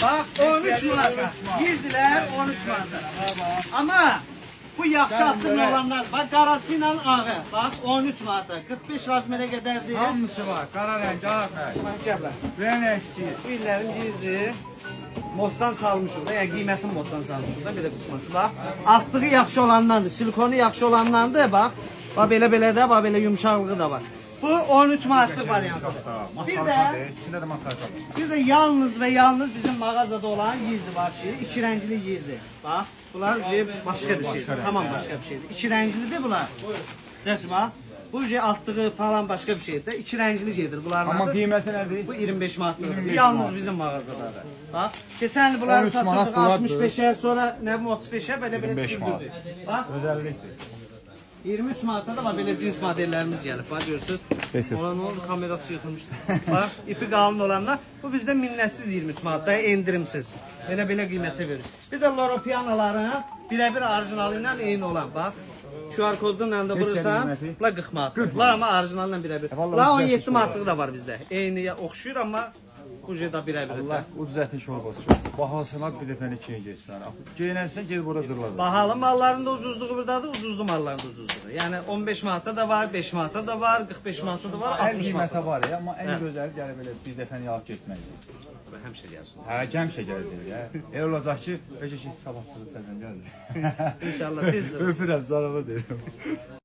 Bak 13 manata. Gizlər 13 manata. Ama bu yaxşı atdırma olanlar. Bak qarası ilə ağı. Bak 13 manata. 45 razmerə qədərdir. Hamısı var. Qara rəng, ağ rəng. Bak gəblər. Rəng əksik. Bu illərin gizi moddan salmışıq da, yəni qiymətin moddan salmışıq da, belə qısması bax. Altlığı yaxşı olandandır, silikonu yaxşı olandandır, bax. Bax belə də, bax belə yumşaqlığı da var. Bu 13 manatlıq variantı. İçində də masaj var. Bir də yalnız və yalnız bizim mağazada olan yizi var ki, iki rəngli yizi. Bax, bunlar başqa bir şeydir, tamam başqa bir şeydir. İki rənglidir bunlar. Cəsi bax. Bu altlığı falan başqa bir şeydir. İki rəngli gedir bunların Amma adı. qiyməti nədir? Bu 25 manatdır. Yalnız bizim mağazadadır. Bax, keçən il bunları 13 manat satdıq bunlardır. 65'e, sonra nə bilim 35'e belə 25 manat. düşürdük. Bax, Özəllikdir. 23 manata da belə cins modellərimiz gəlib. Bax görürsüz. Ona nə oldu? Kamerası yıxılmışdı. Bax, ipi qalın olanlar. Bu bizdə minnətsiz 23 manatda, endirimsiz. Belə qiymətə verir. Bir də Loropianaların birəbir orijinalı ilə eyni olan. Bax, QR kodunla da vurursan, bunlar 40 manatdır. Bunlar amma orijinalla birəbir. Bunlar 17 manatlığı da var bizdə. Eyni oxşuyur amma bu da birəbir. Allah ucuz ətin şorbası. Bahasına bir dəfəni ikiyə geçsən. Geyinənsən gel bura zırladır. Bahalı malların da ucuzluğu buradadır, ucuzlu malların da ucuzluğu. Yəni 15 manata da var, 5 manata da var, 45 manata da var, Hər 60 manata. qiymətə var ya, amma ən gözəli gəlib belə bir dəfəni alıb getməkdir. Həmişə gəlsin. Hə, gəmişə gələcək ya. Elə olacaq ki, bəlkə sabahçılıq təzən gəlir. İnşallah tez. Öpürəm, zararlı deyirəm.